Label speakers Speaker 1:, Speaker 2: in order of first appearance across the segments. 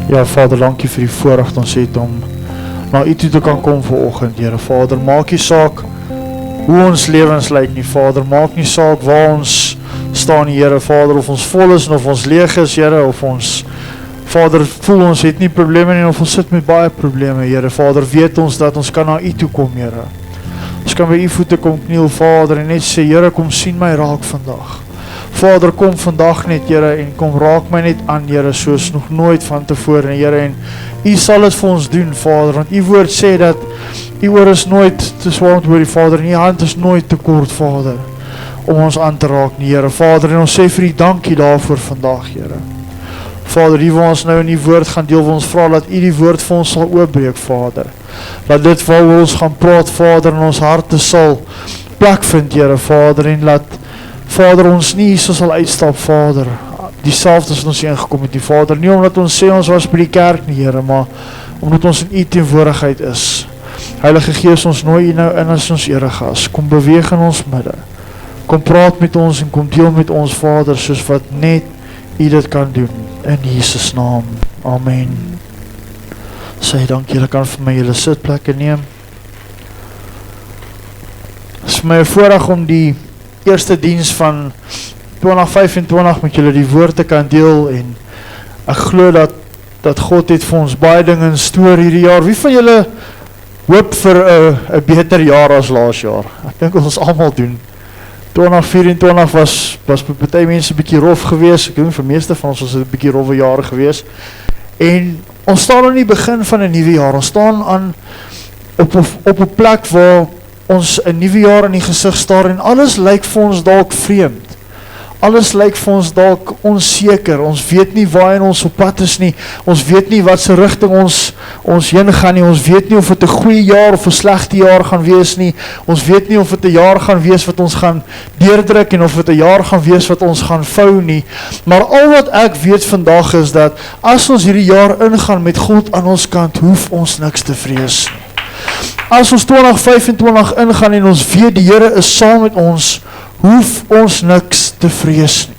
Speaker 1: Ja, Vader, dankie vir die voorreg wat ons het om na U toe te kan kom vanoggend, Here. Vader, maak nie saak hoe ons lewens lyk nie, Vader. Maak nie saak waar ons staan, Here. Vader, of ons vol is en of ons leeg is, Here, of ons, Vader, voel ons het nie probleme nie, of ons sit met baie probleme, Here. Vader, weet ons dat ons kan na U toe kom, Here. Ons kan by U voete kom kniel, Vader, en net sê, Here, kom sien my raak vandag. Vader, kom vandag net, Here, en kom raak my net aan, Here, soos nog nooit van tevore, Here, en U sal het vir ons doen, Vader, want U woord sê dat U oor is nooit te zwaar om te hoor, die Vader, en U hand is nooit te kort, Vader, om ons aan te raak, nie, Here. Vader, en ons sê vir U dankie daarvoor vandag, Here. Vader, hier waar ons nou in die woord gaan deel, wil ons vra dat U die woord vir ons sal oopbreek, Vader. Dat dit waaroor ons gaan praat, Vader, in ons harte sal plek vind, Here, Vader, en laat, Vader, ons nie so sal uitstap, Vader, dieselfde as ons ingekom het, die Vader, nie omdat ons sê ons was by die kerk nie, Here, maar omdat ons in U teenwoordigheid is. Heilige Gees, ons nooi U nou in as ons eregas, kom beweeg in ons midde, kom praat met ons en kom deel met ons, Vader, soos wat net U dit kan doen, in Jesus naam, amen. Sê dank, julle kan vir my julle sitplekke neem. Het is vir my 'n voorreg om die eerste diens van 2025 met julle die woord te kan deel, en ek glo dat God het vir ons baie dinge in stoor hierdie jaar. Wie van julle hoop vir 'n beter jaar as laas jaar? Ek dink ons almal doen. 2024 was vir party mense 'n bietjie rof gewees. Ek dink vir meeste van ons was dit 'n bietjie rowwe jaar gewees. En ons staan aan die begin van 'n nuwe jaar. Ons staan aan op 'n plek waar ons 'n nuwe jaar in die gesig staar, en alles lyk vir ons dalk vreemd. Alles lyk vir ons dalk onseker. Ons weet nie waarheen ons op pad is nie. Ons weet nie wat se rigting ons heen gaan nie. Ons weet nie of dit 'n goeie jaar of 'n slegte jaar gaan wees nie. Ons weet nie of dit 'n jaar gaan wees wat ons gaan deurdruk, en of dit 'n jaar gaan wees wat ons gaan vou nie. Maar al wat ek weet vandag is dat as ons hierdie jaar ingaan met God aan ons kant, hoef ons niks te vrees nie. As ons 2025 ingaan en ons weet die Here is saam met ons, hoef ons niks te vrees nie.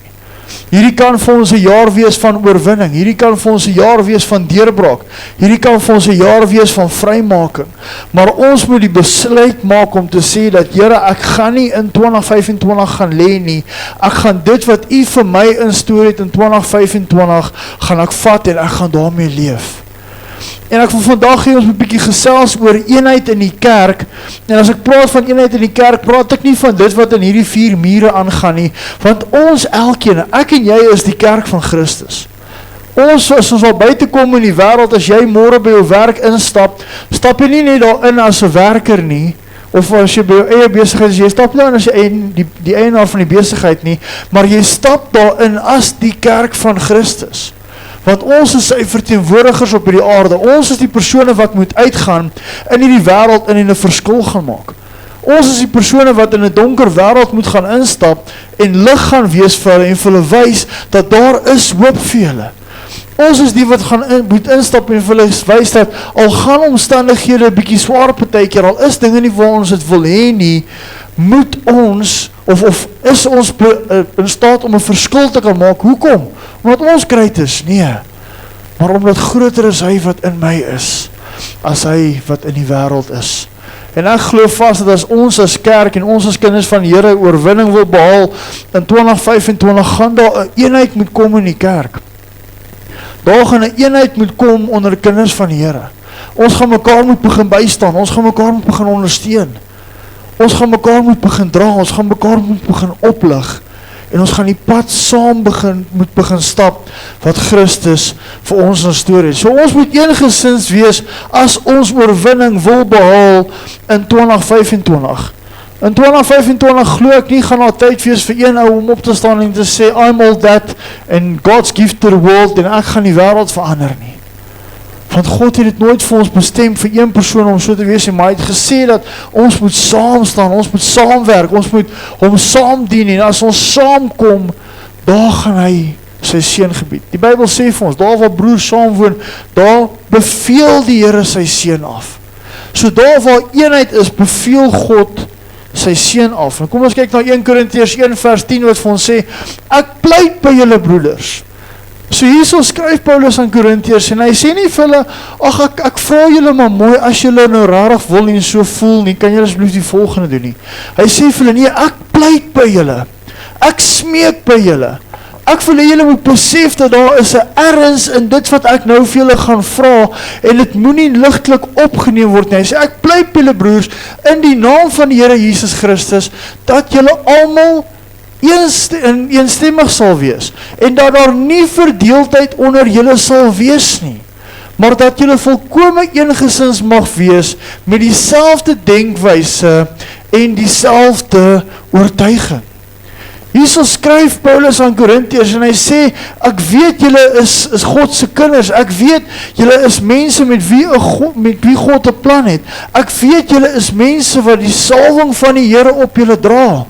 Speaker 1: Hierdie kan vir ons 'n jaar wees van oorwinning, hierdie kan vir ons 'n jaar wees van deurbraak, hierdie kan vir ons 'n jaar wees van vrymaking, maar ons moet die besluit maak om te sê dat, Here, ek gaan nie in 2025 gaan lê nie, ek gaan dit wat U vir my instoor het in 2025, gaan ek vat en ek gaan daarmee leef. En ek wil vandag hier ons 'n bietjie gesels oor eenheid in die kerk, en as ek praat van eenheid in die kerk, praat ek nie van dit wat in hierdie 4 mure aangaan nie, want ons elkeen, ek en jy is die kerk van Christus. Ons, as ons al buite kom in die wêreld, as jy môre by jou werk instap, stap jy nie net daarin as 'n werker nie, of as jy by jou eie besigheid is, jy stap nie in as jy die eienaar van die besigheid nie, maar jy stap daarin as die kerk van Christus. Want ons is sy verteenwoordigers op hierdie aarde. Ons is die persone wat moet uitgaan in hierdie wêreld en 'n verskil gaan maak. Ons is die persone wat in 'n donker wêreld moet gaan instap en lig gaan wees vir hulle en vir hulle wys dat daar is hoop vir hulle. Ons is die wat moet instap en vir hulle wys dat al gaan omstandighede 'n bietjie swaar partykeer, al is dinge nie waar ons dit wil hê nie, moet ons of is ons in staat om 'n verskil te kan maak. Hoekom? Omdat ons great is? Nee. Maar omdat groter is hy wat in my is, as hy wat in die wêreld is. En ek glo vas dat as ons as kerk en ons as kinders van die Here oorwinning wil behaal in 2025, gaan daar 'n eenheid moet kom in die kerk. Daar gaan 'n eenheid moet kom onder kinders van die Here. Ons gaan mekaar moet begin bystaan, ons gaan mekaar moet begin ondersteun. Ons gaan mekaar moet begin dra, ons gaan mekaar moet begin oplig, en ons gaan die pad saam moet begin stap, wat Christus vir ons instoor het. So ons moet eengesind wees, as ons oorwinning wil behaal in 2025. In 2025 glo ek nie, gaan daar tyd wees vir een ou om op te staan en te sê, I'm all that, and God's gift to the world, en ek gaan die wêreld verander nie. Want God het dit nooit vir ons bestem vir een persoon om so te wees, maar hy het gesê dat ons moet saam staan, ons moet saamwerk, ons moet hom saam dien, en as ons saamkom, daar gaan hy sy seën gebied. Die Bybel sê vir ons, daar waar broers saam woon, daar beveel die Here sy seën af. So daar waar eenheid is, beveel God sy seën af. En kom ons kyk na 1 Korintiërs 1 vers 10 wat vir ons sê, ek pleit by julle broeders, So hierso skryf Paulus aan Korintiërs en hy sê nie vir hulle, ag ek vra julle maar mooi, as julle nou rarig wil en so voel nie, kan julle asseblief die volgende doen nie. Hy sê vir hulle, nee, ek pleit by julle, ek smeek by julle, ek wil hê julle moet besef dat daar is 'n erns in dit wat ek nou vir julle gaan vra, en dit moenie ligtelik opgeneem word nie. Hy sê, ek pleit by julle broers, in die naam van die Here Jesus Christus, dat julle almal eensstemmig sal wees, en dat daar nie verdeeldheid onder julle sal wees nie, maar dat julle volkome eengesind mag wees, met dieselfde denkwyse, en dieselfde oortuiging. Hierso skryf Paulus aan Korintiërs, en hy sê, ek weet julle is God se kinders, ek weet julle is mense met wie God 'n plan het, ek weet julle is mense wat die salwing van die Here op julle dra,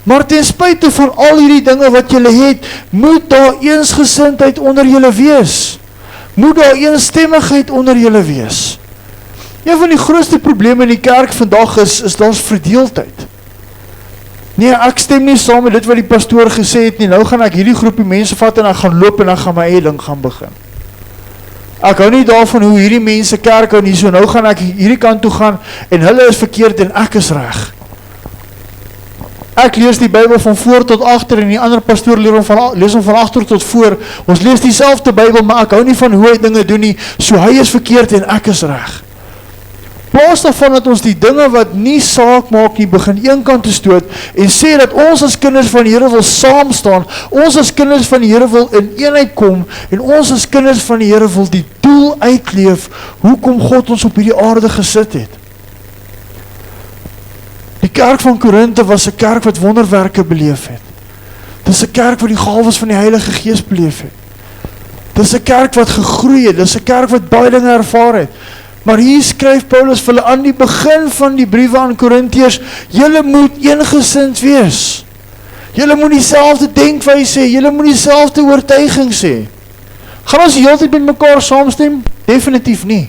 Speaker 1: maar ten spyte van al hierdie dinge wat julle het, moet daar eensgesindheid onder julle wees, moet daar eensstemmigheid onder julle wees. Een van die grootste probleme in die kerk vandag is daar's verdeeldheid. Nee, ek stem nie saam met dit wat die pastoor gesê het nie, nou gaan ek hierdie groepie mense vat en ek gaan loop en ek gaan my eie ding gaan begin. Ek hou nie daarvan hoe hierdie mense kerk hou nie, so nou gaan ek hierdie kant toe gaan en hulle is verkeerd en ek is reg. Ek lees die Bybel van voor tot agter en die ander pastoor lees hom van agter tot voor. Ons lees dieselfde Bybel, maar ek hou nie van hoe hy dinge doen nie, so hy is verkeerd en ek is reg. Plaas daarvan dat ons die dinge wat nie saak maak nie, begin een kant te stoot en sê dat ons as kinders van die Here wil saam staan, ons as kinders van die Here wil in eenheid kom en ons as kinders van die Here wil die doel uitleef, hoekom God ons op hierdie aarde gesit het. Die kerk van Korinthe was 'n kerk wat wonderwerke beleef het. Dis 'n kerk wat die gawes van die Heilige Gees beleef het. Dis 'n kerk wat gegroei het, dis 'n kerk wat baie dinge ervaar het. Maar hier skryf Paulus vir hulle aan die begin van die briewe aan Korintiërs, julle moet eengesind wees. Julle moet dieselfde denkwyse hê, julle moet dieselfde oortuiging hê. Gaan ons die hele tyd met mekaar saamstem? Definitief nie.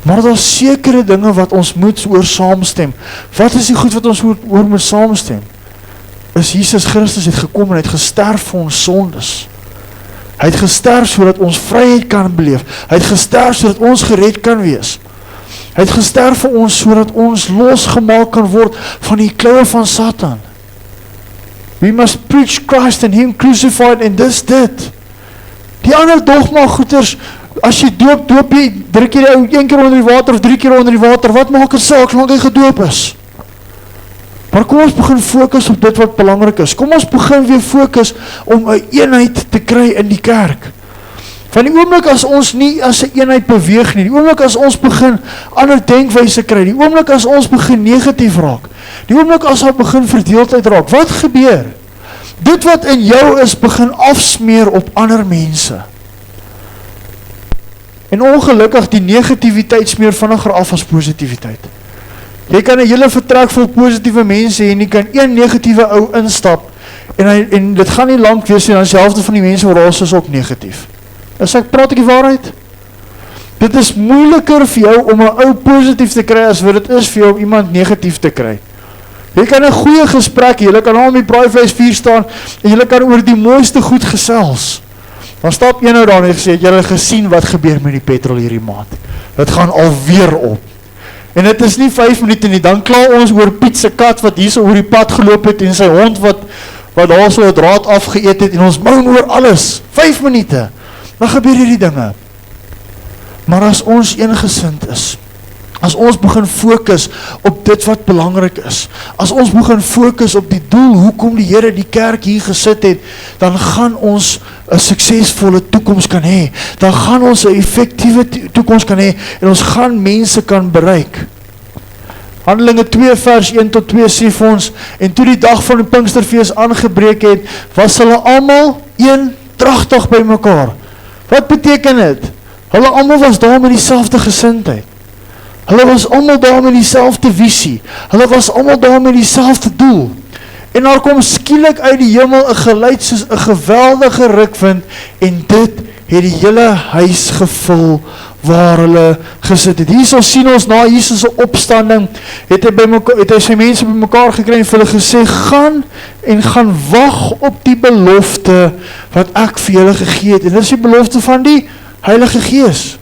Speaker 1: Maar daar is sekere dinge wat ons moet oor saamstem. Wat is die goed wat ons oor moet saamstem? Is Jesus Christus het gekom en het gesterf vir ons sondes. Hy het gesterf sodat ons vryheid kan beleef. Hy het gesterf sodat ons gered kan wees. Hy het gesterf vir ons sodat ons losgemaak kan word van die kloue van Satan. We must preach Christ and him crucified, en dis dit. Die ander dogma goeters, as jy doop jy, druk jy die ou 1 keer onder die water of 3 keer onder die water, wat maak het saak, solank hy gedoop is? Maar kom ons begin fokus op dit wat belangrik is. Kom ons begin weer fokus om 'n eenheid te kry in die kerk. Van die oomblik as ons nie as 'n eenheid beweeg nie, die oomblik as ons begin ander denkwyse kry, die oomblik as ons begin negatief raak, die oomblik as ons begin verdeeldheid raak, wat gebeur? Dit wat in jou is, begin afsmeer op ander mense. En ongelukkig, die negativiteit smeer vinniger af as positiwiteit. Jy kan 'n hele vertrek vol positiewe mense hê en jy kan een negatiewe ou instap en dit gaan nie lank wees nie, dan selfde van die mense waar ons is ook negatief. Praat ek die waarheid? Dit is moeiliker vir jou om 'n ou positief te kry as wat dit is vir jou om iemand negatief te kry. Jy kan 'n goeie gesprek, jy kan al met braaivleisvuur staan en jy kan oor die mooiste goed gesels. Dan stap een nou daar en gesê, jy het gesien wat gebeur met die petrol hierdie maand. Dit gaan alweer op. En dit is nie 5 minute nie, dan kla ons oor Piet se kat wat hier so oor die pad geloop het en sy hond wat daar so 'n draad afgeëet het en ons moan oor alles. 5 minute. Dan gebeur hierdie dinge. Maar as ons eengesind is, as ons begin fokus op dit wat belangrik is, as ons begin fokus op die doel, hoekom die Here die kerk hier gesit het, dan gaan ons 'n suksesvolle toekoms kan hê, dan gaan ons 'n effektiewe toekoms kan hê, en ons gaan mense kan bereik. Handelinge 2 vers 1 tot 2 sê vir ons, en toe die dag van die Pinksterfees aangebreek het, was hulle almal eendragtig by mekaar. Wat beteken dit? Hulle almal was daar met dieselfde gesindheid. Hulle was almal daar met dieselfde visie. Hulle was almal daar met dieselfde doel. En daar kom skielik uit die hemel 'n geluid soos 'n geweldige rukwind, en dit het die hele huis gevul waar hulle gesit het. Hierso sien ons na Jesus se opstanding, het hy sy mense bymekaar gekry en vir hulle gesê, gaan wag op die belofte wat ek vir julle gegee het. En dit is die belofte van die Heilige Gees.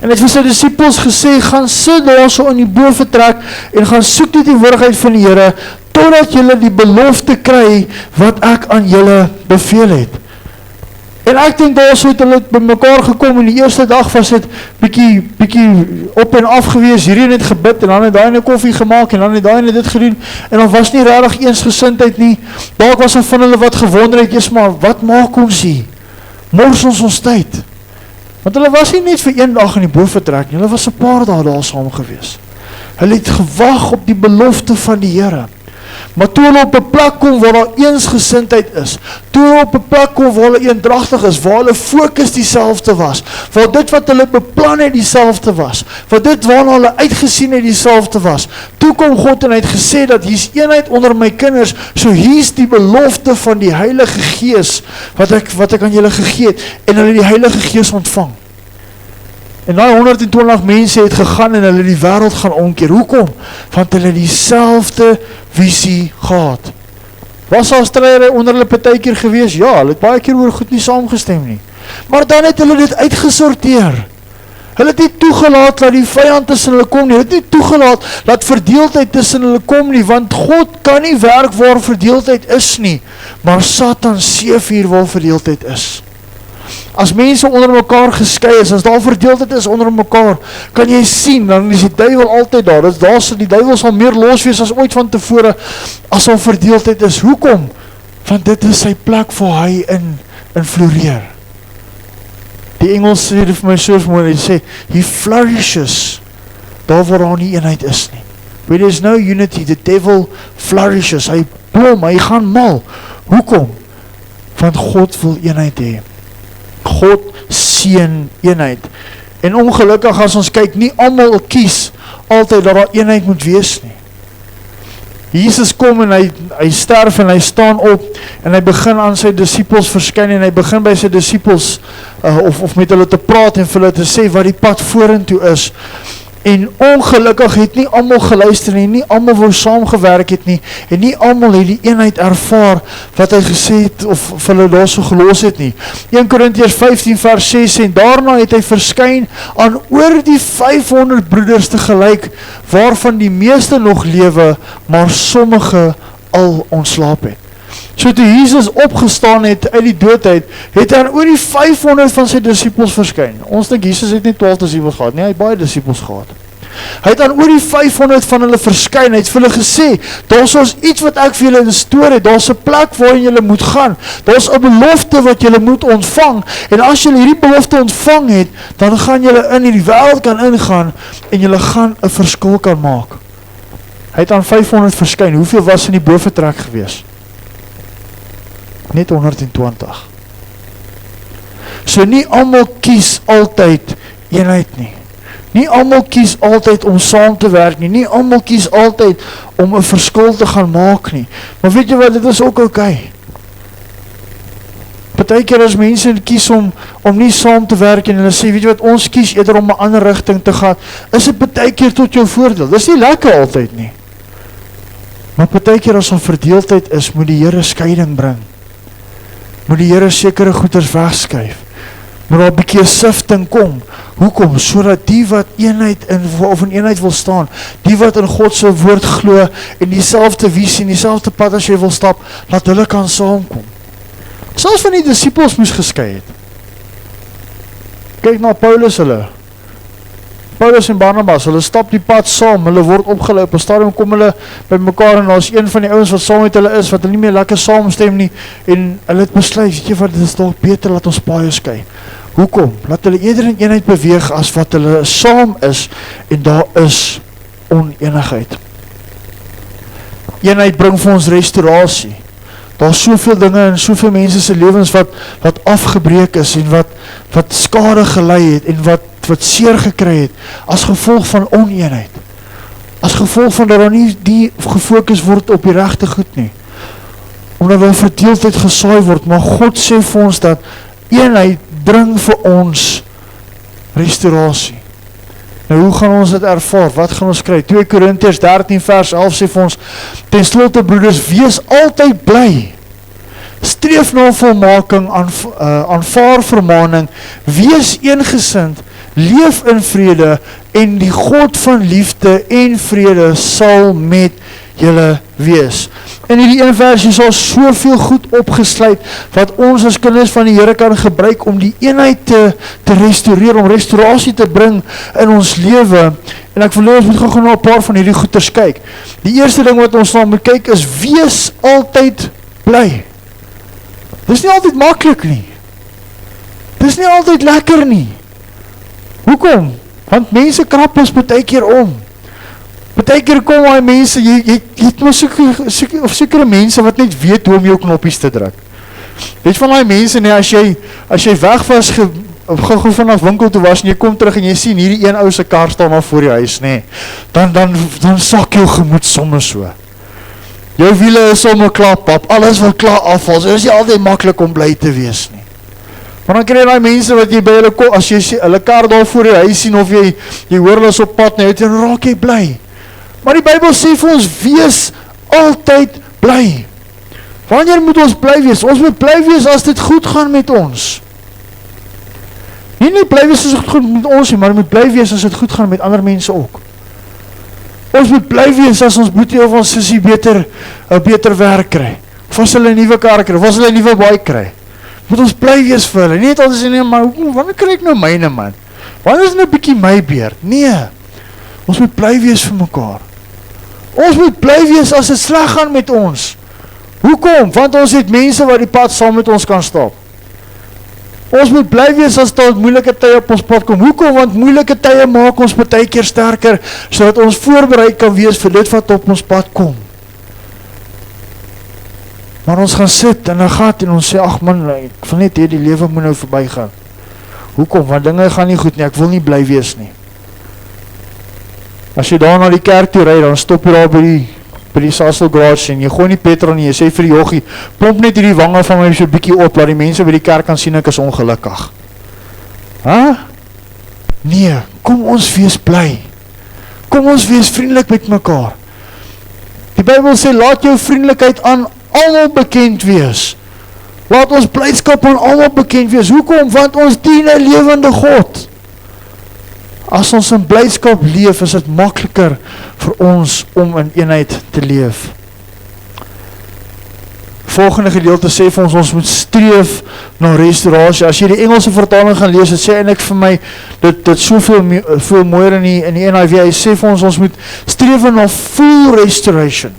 Speaker 1: En het vir sy discipels gesê, gaan sit daar so in die boventrek en gaan soek die teenwoordigheid van die Here, totdat julle die belofte kry wat ek aan julle beveel het. En ek dink daar so het hulle by mekaar gekom, en die eerste dag was het bietjie op en af gewees, hierheen het gebid, en dan het daai 'n koffie gemaak, en dan het daai dit gedoen, en dan was nie regtig eensgesindheid nie. Dalk was er van hulle wat gewonder het, maar wat maak ons hier? Mors ons tyd? Want hulle was nie net vir een dag in die boventrek nie, hulle was 'n paar dae daar saam gewees. Hulle het gewag op die belofte van die Here. Maar toe hulle op 'n plek kom waar daar eensgesindheid is, toe hulle op 'n plek kom waar hulle eendragtig is, waar hulle fokus dieselfde was, waar dit wat hulle beplan het dieselfde was, waar dit waarna hulle uitgesien het dieselfde was, toe kom God en hy het gesê dat hier's eenheid onder my kinders, so hier's die belofte van die Heilige Gees, wat ek aan julle gegee het, en hulle die Heilige Gees ontvang. En daai 120 mense het gegaan en hulle die wêreld gaan omkeer. Hoekom? Want hulle dieselfde visie gehad. Was daar stryery onder hulle partykeer gewees? Ja, hulle het baie keer oor goed nie saamgestem nie. Maar dan het hulle dit uitgesorteer. Hulle het nie toegelaat dat die vyand tussen hulle kom nie. Hulle het nie toegelaat dat verdeeldheid tussen hulle kom nie, want God kan nie werk waar verdeeldheid is nie, maar Satan seef hier waar verdeeldheid is. As mense onder mekaar geskei is, as daar verdeeldheid is onder mekaar, kan jy sien, dan is die duiwel altyd daar. Die duiwel sal meer los wees as ooit van tevore, as al verdeeldheid is. Hoekom? Want dit is sy plek waar hy in floreer. Die Engels sê dit vir my so mooi, hy sê, he flourishes, daar waar daar nie eenheid is nie. Where there is no unity, the devil flourishes, hy blom, hy gaan mal. Hoekom? Want God wil eenheid hê. God seën eenheid. En ongelukkig as ons kyk, nie almal kies altyd dat daar eenheid moet wees nie. Jesus kom en hy sterf en hy staan op en hy begin aan sy disippels verskyn en hy begin by sy disippels of met hulle te praat en vir hulle te sê wat die pad vorentoe is. En ongelukkig het nie almal geluister nie, nie almal wou saamgewerk het nie, en nie almal het die eenheid ervaar wat hy gesê het of vir hulle daar so gelos het nie. 1 Korintiërs 15 vers 6 en daarna het hy verskyn aan oor die 500 broeders te gelyk, waarvan die meeste nog lewe, maar sommige al ontslaap het. So toe Jesus opgestaan het uit die dood uit, het hy aan oor die 500 van sy disippels verskyn. Ons dink Jesus het nie 12 disippels gehad nie, hy het baie disippels gehad. Hy het aan oor die 500 van hulle verskyn, hy het vir hulle gesê, daar's ons iets wat ek vir julle instoor het, daar's 'n plek waarin julle moet gaan, daar's 'n belofte wat julle moet ontvang, en as julle hierdie belofte ontvang het, dan gaan julle in hierdie wêreld kan ingaan, en julle gaan 'n verskil kan maak. Hy het aan 500 verskyn, hoeveel was in die boventrek gewees? Net 120. So nie almal kies altyd eenheid nie. Nie almal kies altyd om saam te werk nie. Nie almal kies altyd om 'n verskil te gaan maak nie. Maar weet jy wat, dit is ook okay. Partykeer as mense kies om nie saam te werk en hulle sê, weet jy wat, ons kies eerder om 'n ander rigting te gaan, is dit partykeer tot jou voordeel. Dis nie lekker altyd nie. Maar partykeer as 'n verdeeldheid is, moet die Here skeiding bring. Moet die Here sekere goeders wegskuif. Moet daar 'n bietjie sifting kom. Hoekom? Sodat die wat in eenheid wil staan, die wat in God se woord glo en dieselfde visie en dieselfde pad as jy wil stap, laat hulle kan saamkom. Selfs van die disippels moes geskei het. Kyk na Paulus en Barnabas, hulle stap die pad saam, hulle word opgelei, op 'n stadium kom hulle by mekaar en daar's een van die ouens wat saam met hulle is, wat hulle nie meer lekker saamstem nie, en hulle het besluit, weet jy wat, dit is dalk beter, laat ons paaie skei. Hoekom? Laat hulle eerder in eenheid beweeg as wat hulle saam is, en daar is oneenigheid. Eenheid bring vir ons restaurasie. Daar is soveel dinge en soveel mense se lewens wat afgebreek is, en wat skade gelei het, en wat seer gekry het, as gevolg van oneenheid. As gevolg van dat daar nie die gefokus word op die regte goed nie. Omdat daar verdeeldheid gesaai word, maar God sê vir ons dat eenheid bring vir ons restaurasie. Nou hoe gaan ons dit ervaar? Wat gaan ons kry? 2 Korintiërs 13 vers 11 sê vir ons, ten slotte broeders, wees altyd bly. Streef na volmaking, aanvaar vermaning, wees eengesind, leef in vrede, en die God van liefde en vrede sal met julle wees. En hierdie een versie sal soveel goed opgesluit, wat ons as kinders van die Here kan gebruik om die eenheid te restaureer, om restaurasie te bring in ons lewe. En ek wil ons moet gou na 'n paar van hierdie goeters kyk. Die eerste ding wat ons na moet kyk is, wees altyd bly. Dis nie altyd maklik nie. Dis nie altyd lekker nie. Hoekom? Want mense krap ons baie keer om. Baie keer kom die mense, jy het maar sekere mense wat net weet hoe om jou knoppies te druk. Weet van die mense, nee, as jy weg was, gou vanaf winkel toe was, en jy kom terug en jy sien hierdie een ou se kar staan maar voor die huis, nee, dan sak jou gemoed sommer so. Jou wiele is sommer klaar pap, alles wil klaar afval, so is nie altyd maklik om bly te wees nie. Maar dan kry jy die mense wat jy by hulle kom, as jy hulle kar daar voor die huis sien, of jy hoor hulle is op pad, nou dan raak jy bly. Maar die Bybel sê vir ons, wees altyd bly. Wanneer moet ons bly wees? Ons moet bly wees as dit goed gaan met ons. Nie bly wees as dit goed met ons nie, maar moet bly wees as dit goed gaan met ander mense ook. Ons moet bly wees as ons boetie of ons sussie beter werk kry. Of as hulle 'n nuwe kar kry, of as hulle 'n nuwe bike kry. Moet ons bly wees vir hulle. Nie net altyd sê, nee, maar wanneer kry ek nou myne man? Wanneer is nou 'n bietjie my beurt? Nee. Ons moet bly wees vir mekaar. Ons moet bly wees as dit sleg gaan met ons. Hoekom? Want ons het mense wat die pad saam met ons kan stap. Ons moet bly wees as daar moeilike tye op ons pad kom. Hoekom? Want moeilike tye maak ons baie keer sterker, sodat ons voorberei kan wees vir dit wat op ons pad kom. Maar ons gaan sit in 'n gat en ons sê, ag man, ek wil net hê die lewe moet nou verbygaan. Hoekom? Want dinge gaan nie goed nie, ek wil nie bly wees nie. As jy daar na die kerk toe ry, dan stop jy daar by die Sasol garage en jy gooi nie petrol nie, jy sê vir die jochie, pomp net hierdie wange van my so 'n bietjie op, laat die mense by die kerk kan sien ek is ongelukkig. Nee, kom ons wees bly. Kom ons wees vriendelik met mekaar. Die Bybel sê, laat jou vriendelikheid aan almal bekend wees. Laat ons blydskap aan almal bekend wees. Hoekom? Want ons dien 'n lewende God. As ons in blydskap leef, is dit makliker vir ons om in eenheid te leef. Volgende gedeelte sê vir ons moet streef na restaurasie. As jy die Engelse vertaling gaan lees, dit sê eintlik vir my, dit soveel mooier in die NIV, hy sê vir ons moet streef na full restoration.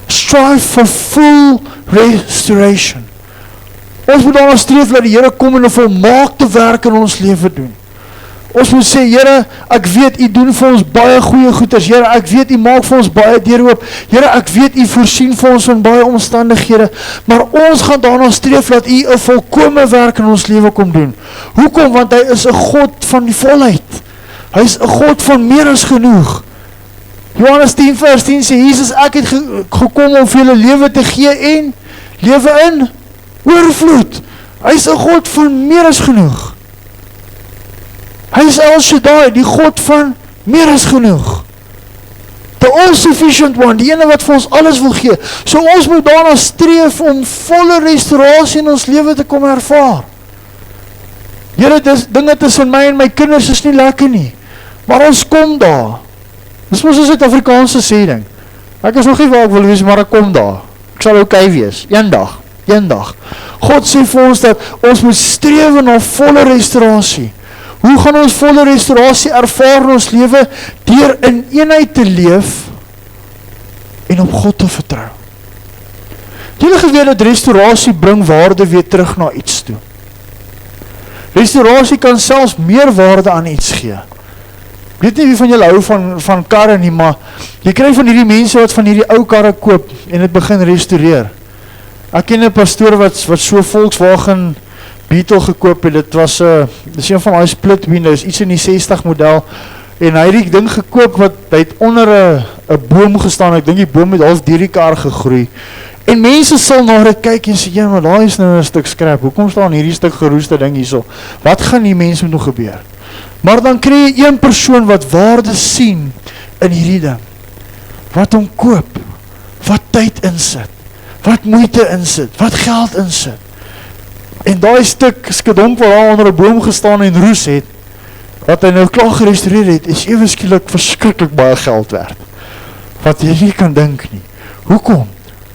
Speaker 1: Strive for full restoration. Ons moet daarna streef dat die Here kom en 'n volmaakte werk in ons lewe doen. Ons moet sê, Here, ek weet, U doen vir ons baie goeie goeders. Here, ek weet, U maak vir ons baie deure oop. Here, ek weet, U voorsien vir ons van baie omstandighede. Maar ons gaan daarna streef dat U 'n volkome werk in ons lewe kom doen. Hoekom? Want Hy is 'n God van die volheid. Hy is 'n God van meer as genoeg. Johannes 10 vers 10 sê, Jesus, ek het gekom om vir julle lewe te gee en lewe in oorvloed. Hy is 'n God van meer as genoeg. Hy is El Shaddai, die God van meer as genoeg. The all-sufficient one, die ene wat vir ons alles wil gee. So ons moet daarna streef om volle restaurasie in ons lewe te kom ervaar. Here, dinge tussen my en my kinders is nie lekker nie, maar ons kom daar. Dis mos 'n Suid-Afrikaanse sêding. Ek is nog nie waar ek wil wees, maar ek kom daar. Ek sal okay wees, eendag. God sê vir ons dat ons moet streef na volle restaurasie. Hoe gaan ons volle restaurasie ervaar in ons lewe? Deur in eenheid te leef en op God te vertrou. Julle geweet dat restaurasie bring waarde weer terug na iets toe. Restaurasie kan selfs meer waarde aan iets gee. Ek weet nie wie van julle hou van karre nie, maar jy kry van hierdie mense wat van hierdie ou karre koop en het begin restaureer. Ek ken 'n pastoor wat so Volkswagen Beetle gekoop het. Dit is een van die split windows, iets in die 60 model, En hy het die ding gekoop wat hy het onder 'n boom gestaan. Ek dink die boom het half deur die kar gegroei. En mense sal na dit kyk en sê, ja, maar daar is nou 'n stuk skrap. Hoekom staan hierdie stuk geroeste ding hierso? Wat gaan die mense met nog gebeur? Maar dan kry jy een persoon wat waarde sien in hierdie ding. Wat hom koop, wat tyd insit, wat moeite insit, wat geld insit. En daai stuk skedonk wat daar onder 'n boom gestaan en roes het, wat hy nou klaar gerestoreer het, is ewe skielik verskriklik baie geld werd. Wat jy nie kan dink nie. Hoekom?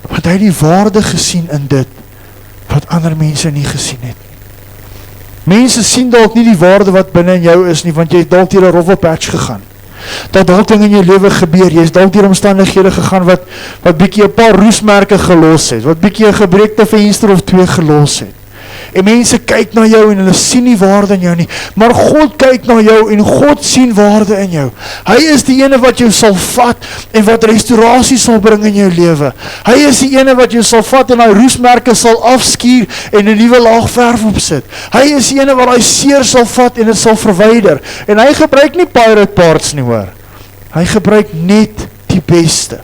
Speaker 1: Want hy het die waarde gesien in dit, wat ander mense nie gesien het. Mense sien dalk nie die waarde wat binne in jou is nie, want jy het dalk deur 'n rowwe patch gegaan. Dat dalk ding in jou lewe gebeur, jy is dalk deur omstandighede gegaan wat bietjie 'n paar roesmerke gelos het, wat bietjie 'n gebreekte venster of 2 gelos het. En mense kyk na jou en hulle sien nie waarde in jou nie, maar God kyk na jou en God sien waarde in jou. Hy is die ene wat jou sal vat en wat restaurasie sal bring in jou lewe. Hy is die ene wat jou sal vat en daai roesmerke sal afskuur en 'n nuwe laag verf opsit. Hy is die ene wat daai seer sal vat en dit sal verwyder. En hy gebruik nie pirate parts nie, hoor. Hy gebruik net die beste.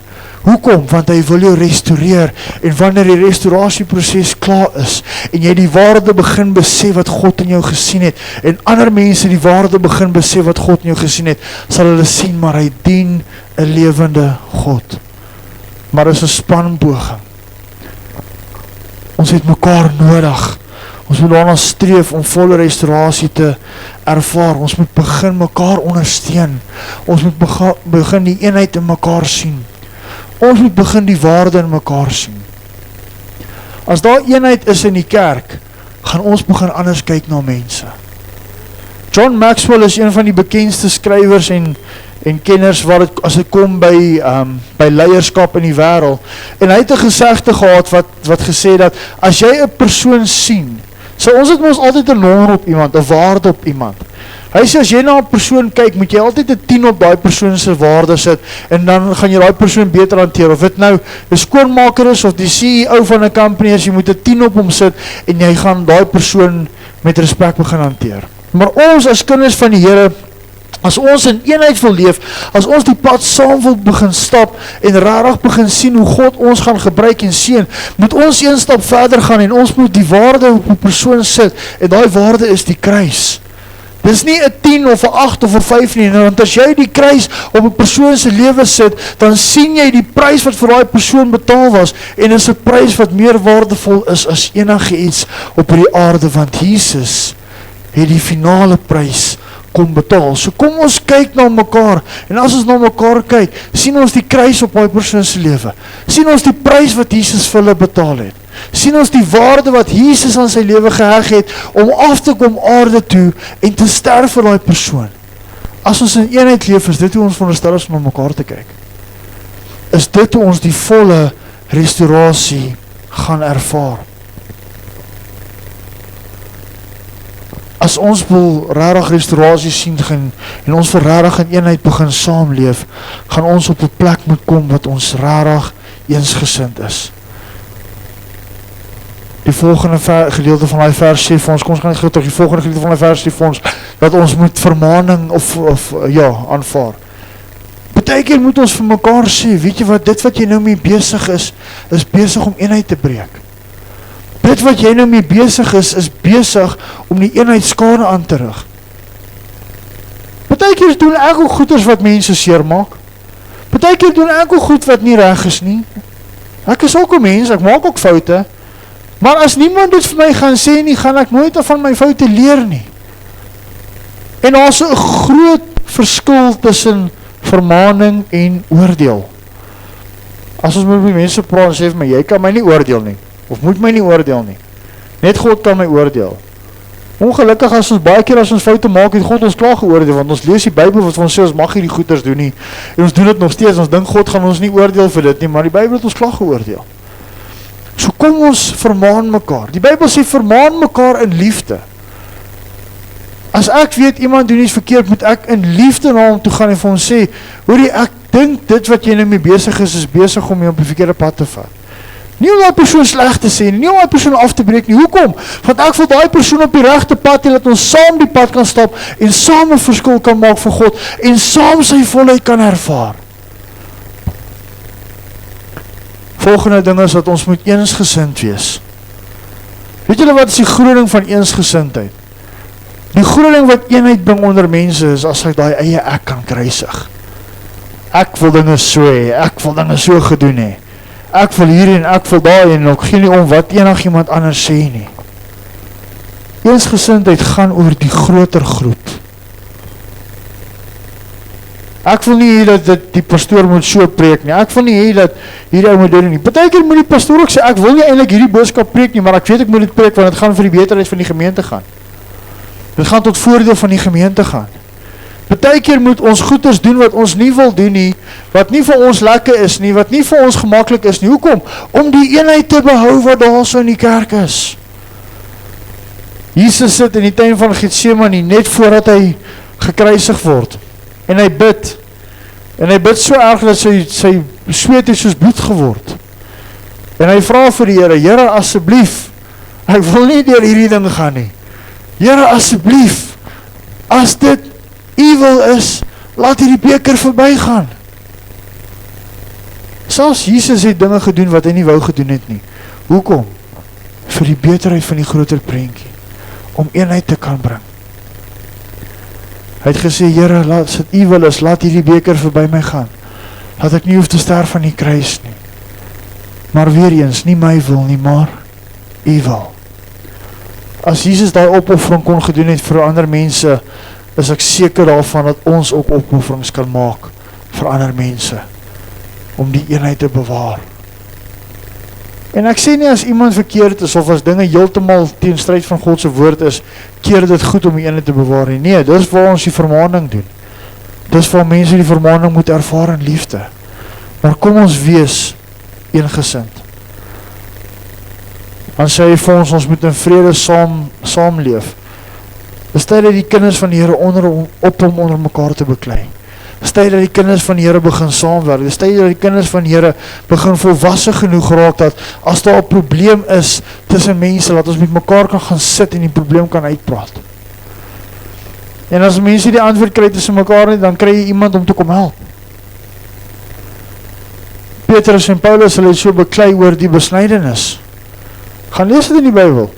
Speaker 1: Hoekom? Want hy wil jou restoreer, en wanneer die restaurasieproses klaar is, en jy die waarde begin besef wat God in jou gesien het, en ander mense die waarde begin besef wat God in jou gesien het, sal hulle sien, maar hy dien 'n lewende God. Maar is 'n spanpoging. Ons het mekaar nodig. Ons moet daarna streef om volle restaurasie te ervaar. Ons moet begin mekaar ondersteun. Ons moet begin die eenheid in mekaar sien. Ons moet begin die waarde in mekaar sien. As daar eenheid is in die kerk, gaan ons begin anders kyk na mense. John Maxwell is een van die bekendste skrywers en kenners as dit kom by leierskap in die wêreld. En hy het 'n gesegde gehad wat gesê dat as jy 'n persoon sien, so ons het mos altyd 'n nommer op iemand, 'n waarde op iemand. Hy sê, as jy na 'n persoon kyk, moet jy altyd 'n 10 op daai persoon se waarde sit, en dan gaan jy daai persoon beter hanteer, of dit nou 'n skoonmaker is, of die CEO van 'n company is, jy moet 'n 10 op hom sit, en jy gaan daai persoon met respek begin hanteer. Maar ons as kinders van die Here, as ons in eenheid wil leef, as ons die pad saam wil begin stap, en regtig begin sien hoe God ons gaan gebruik en seën, moet ons een stap verder gaan, en ons moet die waarde op 'n persoon sit, en daai waarde is die kruis. Dis nie 'n 10 of 'n 8 of 'n 5 nie, want as jy die kruis op 'n persoon se lewe sit, dan sien jy die prys wat vir daai persoon betaal was, en is 'n prys wat meer waardevol is as enige iets op hierdie aarde, want Jesus het die finale prys kom betaal. So kom ons kyk na mekaar, en as ons na mekaar kyk, sien ons die kruis op daai persoon se lewe. Sien ons die prys wat Jesus vir hulle betaal het. Sien ons die waarde wat Jesus aan sy lewe geheg het, om af te kom aarde toe, en te sterf vir daai persoon. As ons in eenheid leef, is dit hoe ons veronderstel is om na mekaar te kyk. Is dit hoe ons die volle restaurasie gaan ervaar. As ons wil regtig restaurasie sien, en ons wil regtig in eenheid begin saamleef, gaan ons op 'n plek moet kom wat ons regtig eensgesind is. Die volgende gedeelte van die vers sê vir ons, kom ons gaan net terug, die volgende gedeelte van die vers sê vir ons, dat ons moet vermaning aanvaar. Partykeer moet ons vir mekaar sê, weet jy wat, dit wat jy nou mee besig is besig om eenheid te breek. Dit wat jy nou mee besig is besig om die eenheid skade aan te rig. Partykeer doen ek ook goeders wat mense seermaak. Partykeer doen ek ook goed wat nie reg is nie. Ek is ook 'n mens, ek maak ook foute. Maar as niemand dit vir my gaan sê nie, gaan ek nooit van my foute leer nie. En daar's 'n groot verskil tussen vermaning en oordeel. As ons met mense praat en sê vir my, jy kan my nie oordeel nie, of moet my nie oordeel nie. Net God kan my oordeel. Ongelukkig as ons baie keer as ons foute maak, het God ons klaar geoordeel, want ons lees die Bybel wat ons sê, ons mag hierdie goeders doen nie, en ons doen dit nog steeds, ons dink God gaan ons nie oordeel vir dit nie, maar die Bybel het ons klaar geoordeel. So kom ons vermaan mekaar. Die Bybel sê vermaan mekaar in liefde. As ek weet iemand doen iets verkeerd, moet ek in liefde na hom toe gaan en vir hom sê, hoorie, ek dink dit wat jy nou mee besig is besig om jy op die verkeerde pad te vat. Nie om daai persoon sleg te sê, nie om daai persoon af te breek nie. Hoekom? Want ek wil daai persoon op die regte pad hê, dat ons saam die pad kan stap en saam 'n verskil kan maak vir God en saam sy volheid kan ervaar. Volgende ding is dat ons moet eensgesind wees. Weet julle wat is die groot ding van eensgesindheid? Die groot ding wat eenheid bring onder mense is as ek daai eie ek kan kruisig. Ek wil dinge so hê, ek wil dinge so gedoen hê. Ek wil hier en ek wil daar en ek gee nie om wat enigiemand anders sê nie. Eensgesindheid gaan oor die groter groep. Ek wil nie hê dat die pastoor moet so preek nie. Ek wil nie hê dat hierdie ou moet doen nie. Partykeer moet die pastoor ook sê ek wil nie eintlik hierdie boodskap preek nie, maar ek weet ek moet dit preek want dit gaan vir die beterheid van die gemeente gaan. Dit gaan tot voordeel van die gemeente gaan. Partykeer moet ons goeders doen wat ons nie wil doen nie, wat nie vir ons lekker is nie, wat nie vir ons gemaklik is nie. Hoekom? Om die eenheid te behou wat daar so in die kerk is. Jesus sit in die tuin van Getsemane net voordat hy gekruisig word. En hy bid. En hy bid so erg dat sy sweet het soos bloed geword. En hy vra vir die Here, Here asseblief, ek wil nie deur hierdie ding gaan nie. Here asseblief, as dit evil is, laat hierdie beker verbygaan. Selfs Jesus het dinge gedoen wat hy nie wou gedoen het nie. Hoekom? Vir die beterheid van die groter prentjie, om eenheid te kan bring. Hy het gesê, Here, as dit evil is, laat hierdie beker verby my gaan. Laat ek nie hoef te sterf van die kruis nie. Maar weer eens, nie my wil nie, maar evil. As Jesus daai opoffering kon gedoen het vir ander mense, is ek seker daarvan dat ons ook opofferings kan maak vir ander mense, om die eenheid te bewaar. En ek sê nie as iemand verkeerd is, of as dinge heeltemal teen stryd van God se woord is, keer dit goed om die eenheid te bewaar nie. Nee, dis waar ons die vermaning doen. Dis waar mense die vermaning moet ervaar in liefde. Maar kom ons wees eengesind. Dan sê hy vir ons moet in vrede saamleef. Dis tyd dat die kinders van die Here op hom onder mekaar te beklei. Dis tyd dat die kinders van die Here begin saamwerk. Dis tyd dat die kinders van die Here begin volwasse genoeg raak dat as daar 'n probleem is tussen mense, dat ons met mekaar kan gaan sit en die probleem kan uitpraat. En as mense die antwoord kry tussen mekaar nie, dan kry jy iemand om te kom help. Petrus en Paulus, hulle het so beklei oor die besnydenis. Gaan lees dit in die Bybel.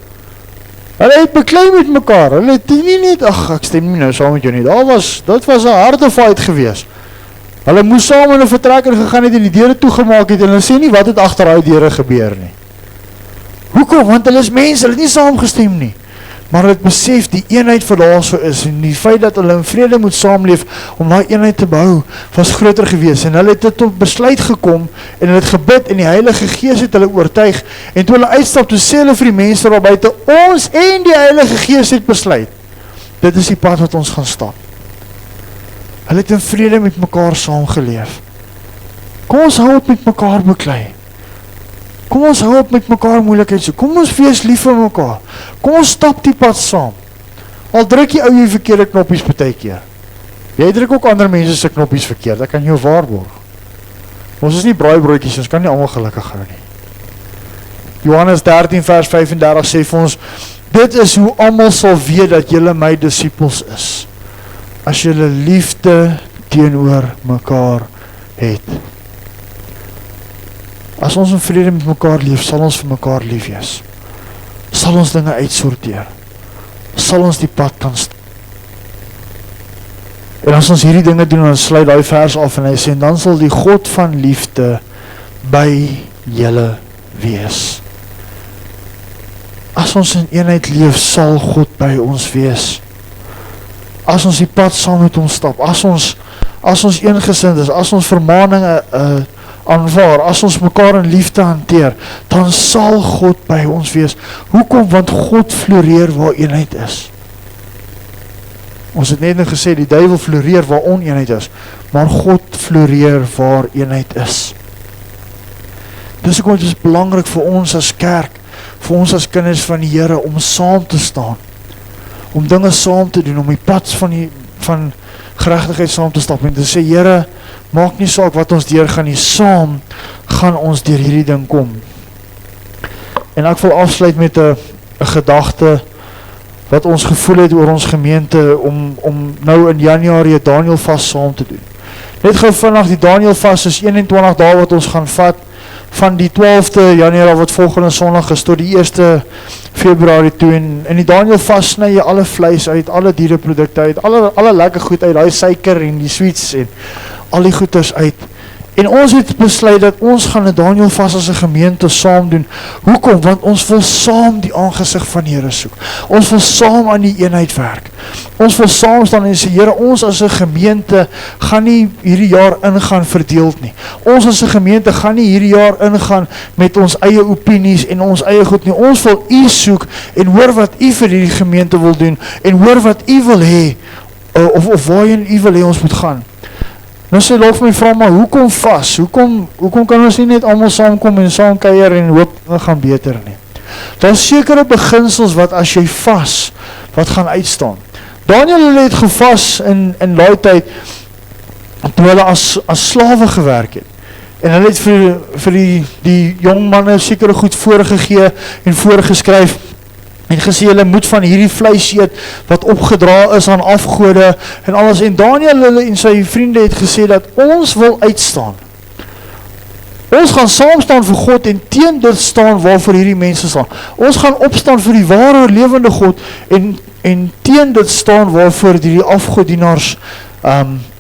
Speaker 1: Hulle het beklei met mekaar, hulle het nie net, ek stem nie nou saam met jou nie, dit was 'n harde fight gewees. Hulle moes saam in 'n vertrekker gegaan het en die deure toegemaak het, en hulle sê nie wat het agter daai deure gebeur nie. Hoekom? Want hulle is mense, hulle het nie saamgestem nie. Maar hulle het besef die eenheid vir daar so is, en die feit dat hulle in vrede moet saamleef, om daai eenheid te behou, was groter gewees, en hulle het tot besluit gekom, en hulle het gebid, en die Heilige Gees het hulle oortuig, en toe hulle uitstap, toe sê hulle vir die mense daar buite, ons en die Heilige Gees het besluit, dit is die pad wat ons gaan stap. Hulle het in vrede met mekaar saamgeleef. Kom ons hou op met mekaar beklei. Kom ons hou op met mekaar moeilikheid so. Kom ons wees lief vir mekaar. Kom ons stap die pad saam. Al druk jy ou jy verkeerde knoppies partykeer. Jy druk ook ander mense se knoppies verkeerd. Ek kan jou waarborg. Ons is nie braaibroodjies, ons kan nie almal gelukkig hou nie. Johannes 13 vers 35 sê vir ons, dit is hoe almal sal weet dat julle my disippels is, as julle liefde teenoor mekaar het. As ons in vrede met mekaar leef, sal ons vir mekaar lief wees. Sal ons dinge uitsorteer. Sal ons die pad kan stap. En as ons hierdie dinge doen, dan sluit daai vers af en hy sê, dan sal die God van liefde by julle wees. As ons in eenheid leef, sal God by ons wees. As ons die pad saam met hom stap, as ons eengesind is, as ons vermaninge aanvaar, as ons mekaar in liefde hanteer, dan sal God by ons wees. Hoekom? Want God floreer waar eenheid is. Ons het net gesê, die duiwel floreer waar oneenheid is, maar God floreer waar eenheid is. Dis hoekom dit is belangrik vir ons as kerk, vir ons as kinders van die Here, om saam te staan, om dinge saam te doen, om die pad van geregtigheid saam te stap, en te sê, Here, maak nie saak wat ons deur gaan nie, saam gaan ons deur hierdie ding kom. En ek wil afsluit met 'n gedagte wat ons gevoel het oor ons gemeente om nou in Januarie 'n Daniel vas saam te doen. Net gou vinnig, die Daniel vas is 21 dae wat ons gaan vat van die 12de Januarie wat volgende Sondag is tot die 1 Februarie toe en die Daniel vas sny jy alle vleis uit, alle diereprodukte uit, alle lekker goed uit, daai suiker en die sweets en al die goeders uit. En ons het besluit dat ons gaan 'n Daniel vas as 'n gemeente saam doen. Hoekom? Want ons wil saam die aangesig van die Here soek. Ons wil saam aan die eenheid werk. Ons wil saam staan en sê, Here, ons as 'n gemeente gaan nie hierdie jaar ingaan verdeeld nie. Ons as 'n gemeente gaan nie hierdie jaar ingaan met ons eie opinies en ons eie goed nie. Ons wil U soek en hoor wat U vir hierdie gemeente wil doen en hoor wat U wil hê of waarheen U wil hê ons moet gaan. Nou sê lof my vra maar, hoekom vas? Hoekom kan ons nie net almal saamkom en saam kuier en hoop dinge gaan beter nie? Daar is sekere beginsels wat as jy vas, wat gaan uitstaan. Daniel het gevas in daai tyd toe hulle as slawe gewerk het. En hulle het vir die jong manne sekere goed voorgegee en voorgeskryf en gesê hulle moet van hierdie vleis eet wat opgedra is aan afgode en alles. En Daniel en sy vriende het gesê dat ons wil uitstaan. Ons gaan saam staan vir God en teen dit staan waarvoor hierdie mense staan. Ons gaan opstaan vir die ware lewende God en teen dit staan waarvoor hierdie afgodienaars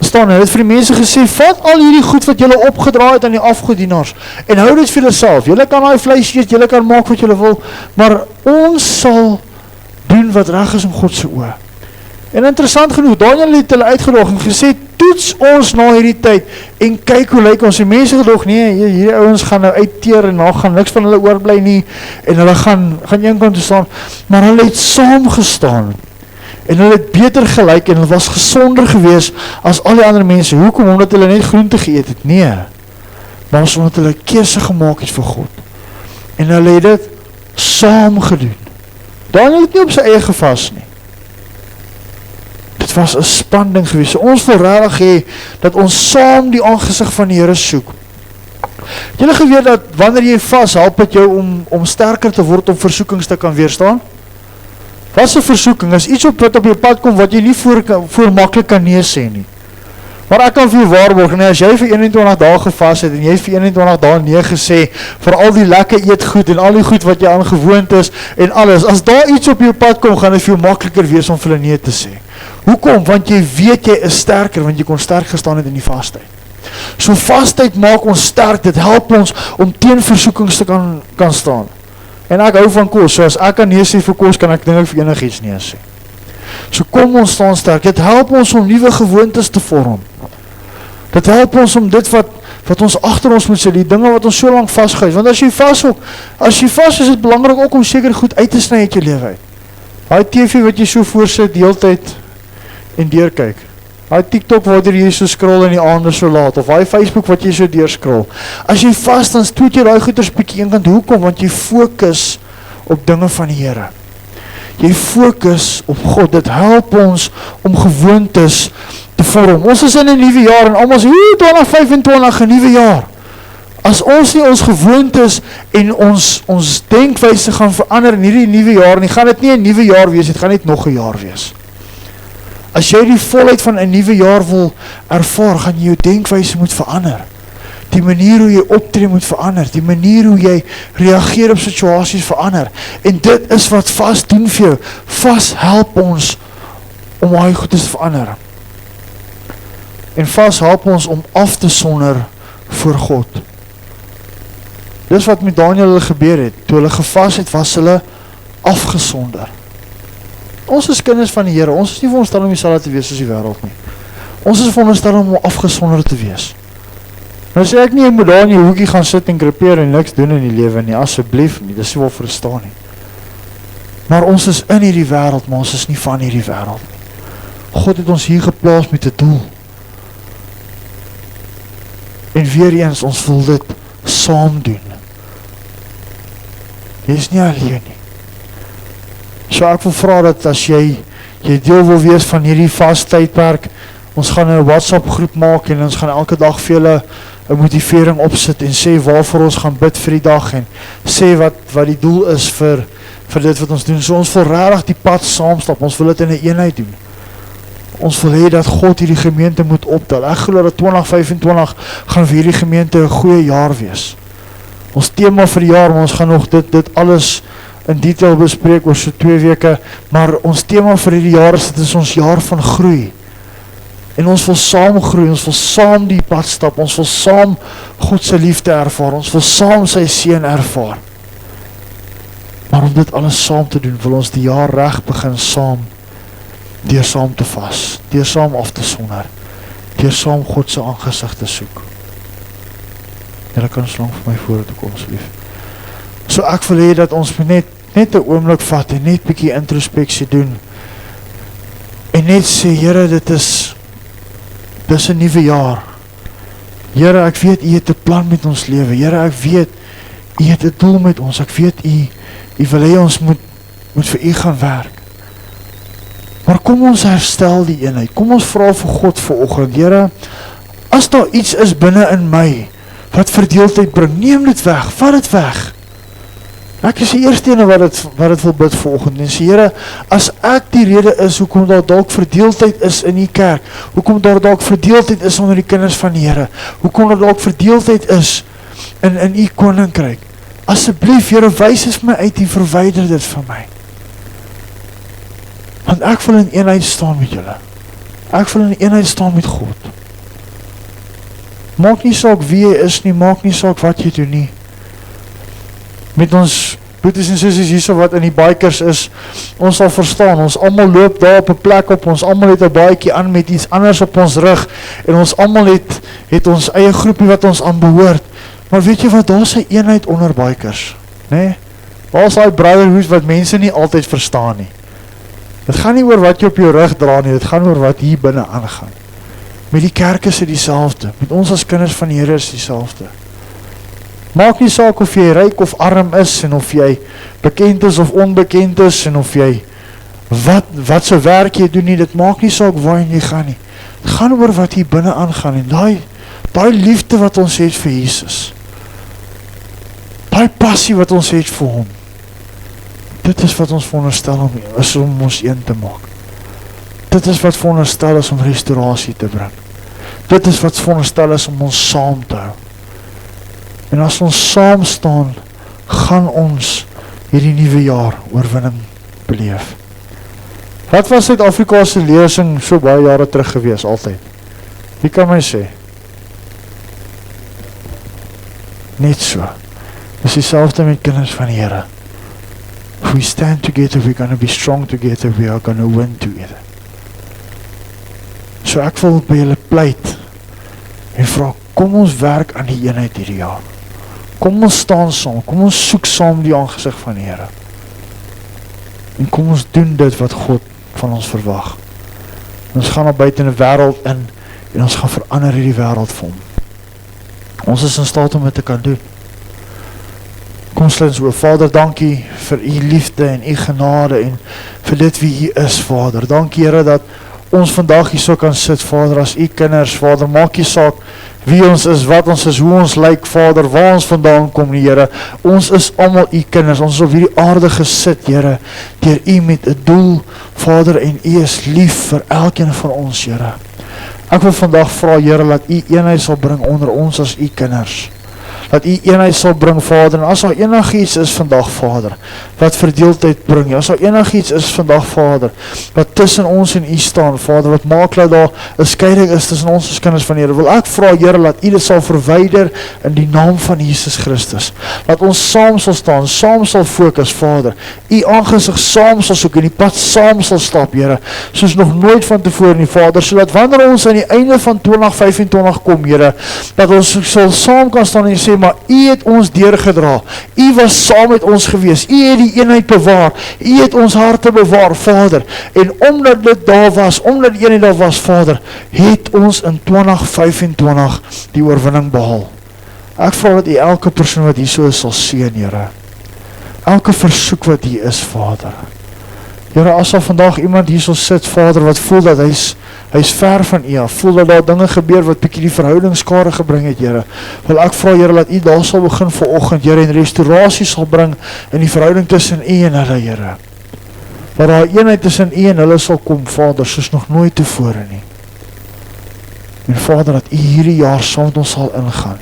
Speaker 1: staan. Hulle het vir die mense gesê, vat al hierdie goed wat julle opgedra het aan die afgodienaars en hou dit vir julle. Julle kan daai vleis eet, julle kan maak wat julle wil, maar ons sal doen wat reg is in God se oë. En interessant genoeg, Daniel het hulle uitgedaag en gesê, toets ons na hierdie tyd en kyk hoe lyk ons. Die mense gedoog, nee, hierdie ouens gaan nou uitteer en daar gaan niks van hulle oorbly nie en hulle gaan een kant toe staan, maar hulle het saam gestaan. En hulle het beter gelyk en hulle was gesonder gewees as al die ander mense. Hoekom? Omdat hulle net groente geëet het? Nee. Maar omdat hulle keuse gemaak het vir God. En hulle het dit saam gedoen. Daniel het nie op sy eie gevas nie. Dit was 'n spanning gewees. So ons wil regtig hê dat ons saam die aangesig van die Here soek. Het julle geweet dat wanneer jy vas, help dit jou om sterker te word om versoekings te kan weerstaan? Wat is 'n versoeking? Is iets wat op jou pad kom wat jy nie voor maklik kan nee sê nie. Maar ek kan vir jou waarborg, nee, as jy vir 21 dae gevas het en jy het vir 21 dae nee gesê vir al die lekker eetgoed en al die goed wat jy aangewoond is en alles, as daar iets op jou pad kom, gaan dit vir jou makliker wees om vir hulle nee te sê. Hoekom? Want jy weet jy is sterker, want jy kon sterk gestaan het in die vastheid. So vastheid maak ons sterk, dit help ons om teen versoekings te kan staan. En ek hou van kos, so as ek kan nee sê vir kos, kan ek dink vir enigiets nee sê. So kom ons staan sterk, dit help ons om nuwe gewoontes te vorm. Dit help ons om dit wat ons agter ons moet sê, die dinge wat ons so lank vasgehou, want as jy vas is dit belangrik ook om seker goed uit te sny uit jou lewe uit. Daai TV wat jy so voorsit die hele tyd en deurkyk. Daai TikTok waar jy so scroll in die aande so laat, of daai Facebook wat jy so deur scroll. As jy vas, dan stoot jy daai goeders bietjie eenkant. Hoekom? Want jy fokus op dinge van die Here. Jy fokus op God. Dit help ons om gewoontes te vorm. Ons is in 'n nuwe jaar en almal sê, 2025 'n nuwe jaar. As ons nie ons gewoontes en ons denkwyse gaan verander in hierdie nuwe jaar nie, gaan dit nie 'n nuwe jaar wees, dit gaan net nog 'n jaar wees. As jy die volheid van 'n nuwe jaar wil ervaar, gaan jy jou denkwyse moet verander. Die manier hoe jy optree moet verander, die manier hoe jy reageer op situasies verander. En dit is wat vas doen vir jou. Vas help ons om daai goed te verander. En vas help ons om af te sonder voor God. Dis wat met Daniel gebeur het. Toe hulle gevas het, was hulle afgesonder. Ons is kinders van die Here. Ons is nie veronderstel om dieselfde te wees as die wêreld nie. Ons is veronderstel om afgesonder te wees. Nou sê ek nie, jy moet daar in die hoekie gaan sit en krepeer en niks doen in die lewe nie, asseblief nie, dis nie wat verstaan nie. Maar ons is in hierdie wêreld, maar ons is nie van hierdie wêreld nie. God het ons hier geplaas met 'n doel. En weer eens, ons wil dit saam doen. Jy is nie alleen nie. So ek wil vra dat as jy deel wil wees van hierdie vas tydperk, ons gaan 'n WhatsApp groep maak en ons gaan elke dag vir julle 'n motivering opsit en sê waarvoor ons gaan bid vir die dag en sê wat die doel is vir dit wat ons doen. So ons wil regtig die pad saamstap, ons wil dit in 'n eenheid doen. Ons wil hê dat God hierdie gemeente moet optel. Ek glo dat 2025 gaan vir hierdie gemeente 'n goeie jaar wees. Ons tema vir die jaar, maar ons gaan nog dit alles in detail bespreek oor so 2 weke, maar ons tema vir hierdie jaar is, dit is ons jaar van groei. En ons wil saam groei, ons wil saam die pad stap, ons wil saam God se liefde ervaar, ons wil saam sy seën ervaar. Maar om dit alles saam te doen, wil ons die jaar reg begin saam, deur saam te vas, deur saam af te sonder, deur saam God se aangesig te soek. Julle kan so lank vir my vorentoe kom asseblief. So ek wil hê dat ons net 'n oomblik vat en net bietjie introspeksie doen. En net sê, Here, dis 'n nuwe jaar. Here, ek weet U het 'n plan met ons lewe. Here, ek weet U het 'n doel met ons. Ek weet U wil hê ons moet vir U gaan werk. Maar kom ons herstel die eenheid. Kom ons vra vir God vanoggend, Here, as daar iets is binne in my wat verdeeldheid bring, neem dit weg, vat dit weg. Ek is die eerste ene wat dit wil bid vanoggend en sê, Here, as ek die rede is hoekom daar dalk verdeeldheid is in die kerk, hoekom daar dalk verdeeldheid is onder die kinders van die Here, hoekom daar dalk verdeeldheid is in U koninkryk, asseblief, Here, wys het my uit en verwyder dit van my. Want ek wil in eenheid staan met julle. Ek wil in eenheid staan met God. Maak nie saak wie jy is nie, maak nie saak wat jy doen nie. Met ons broeders en susters hierso wat in die bikers is, ons sal verstaan, ons almal loop daar op 'n plek op, ons almal het 'n baadjie aan met iets anders op ons rug, en ons almal het ons eie groepie wat ons aanbehoort. Maar weet jy wat, daar's 'n eenheid onder bikers, né? Daar's daai brotherhood wat mense nie altyd verstaan nie. Dit gaan nie oor wat jy op jou rug dra nie, dit gaan oor wat hier binne aangaan. Met die kerk is dit dieselfde, met ons as kinders van die Here is dieselfde. Maak nie saak of jy ryk of arm is, en of jy bekend is of onbekend is, en of jy wat so werk jy doen nie, dit maak nie saak waarheen jy gaan nie. Dit gaan oor wat hier binne aangaan, en daai liefde wat ons het vir Jesus, daai passie wat ons het vir hom, dit is wat ons veronderstel is om ons een te maak. Dit is wat veronderstel is om restaurasie te bring. Dit is wat veronderstel is om ons saam te hou. En as ons saam staan, gaan ons hierdie nuwe jaar oorwinning beleef. Wat was Suid-Afrika se lesing so baie jare terug gewees, altyd? Wie kan my sê? Net so. Dis dieselfde met kinders van die Here. If we stand together, we're going to be strong together, we are going to win together. So ek wil by julle pleit en vra, kom ons werk aan die eenheid hierdie jaar. Kom ons staan saam, kom ons soek saam die aangesig van die Here. En kom ons doen dit wat God van ons verwag. Ons gaan na buite in die wêreld in, en ons gaan verander hierdie wêreld vir hom. Ons is in staat om dit te kan doen. Kom sluit ons oor. Vader, dankie vir u liefde en u genade en vir dit wie u is, Vader. Dankie, Here, dat ons vandag hier so kan sit, Vader, as u kinders, Vader. Maak nie saak wie ons is, wat ons is, hoe ons lyk, Vader, waar ons vandaan kom, nie, Here. Ons is almal u kinders. Ons is op hierdie aarde gesit, Here, deur u met 'n doel, Vader, en u is lief vir elkeen van ons, Here. Ek wil vandag vra, Here, dat u eenheid sal bring onder ons as u kinders. Dat u eenheid sal bring, Vader, en as daar enigiets is vandag, Vader, wat verdeeldheid bring, as daar enigiets is vandag, Vader, wat tussen ons en u staan, Vader, wat maak dat daar 'n skeiding is tussen ons as kinders van die Here, wil ek vra, Here, dat u dit sal verwyder in die naam van Jesus Christus. Dat ons saam sal staan, saam sal fokus, Vader, u aangesig saam sal soek en die pad saam sal stap, Here, soos nog nooit van tevore nie, Vader, sodat wanneer ons aan die einde van 2025 kom, Here, dat ons sal saam kan staan en sê, maar u het ons deurgedra, u was saam met ons gewees, u het die eenheid bewaar, u het ons harte bewaar, Vader, en omdat dit daar was, omdat die eenheid daar was, Vader, het ons in 2025 die oorwinning behaal. Ek vra dat u elke persoon wat hier so is sal seën, Here, elke versoek wat hier is, Vader, Here, as daar vandag iemand hier sal sit, Vader, wat voel dat hy's ver van U af, voel dat daar dinge gebeur wat bietjie die verhouding skade gebring het, Here, wil ek vra, Here, dat U daar sal begin vanoggend, Here, en restaurasie sal bring in die verhouding tussen U en hulle, Here. Dat daar eenheid tussen U en hulle sal kom, Vader, soos nog nooit tevore nie. En Vader, dat U hierdie jaar saam met ons sal ingaan,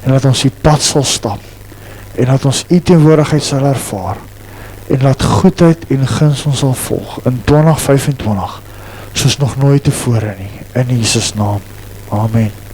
Speaker 1: en dat ons die pad sal stap, en dat ons U teenwoordigheid sal ervaar, en laat goedheid en guns ons sal volg, in 2025, soos nog nooit tevore nie, in Jesus naam, Amen.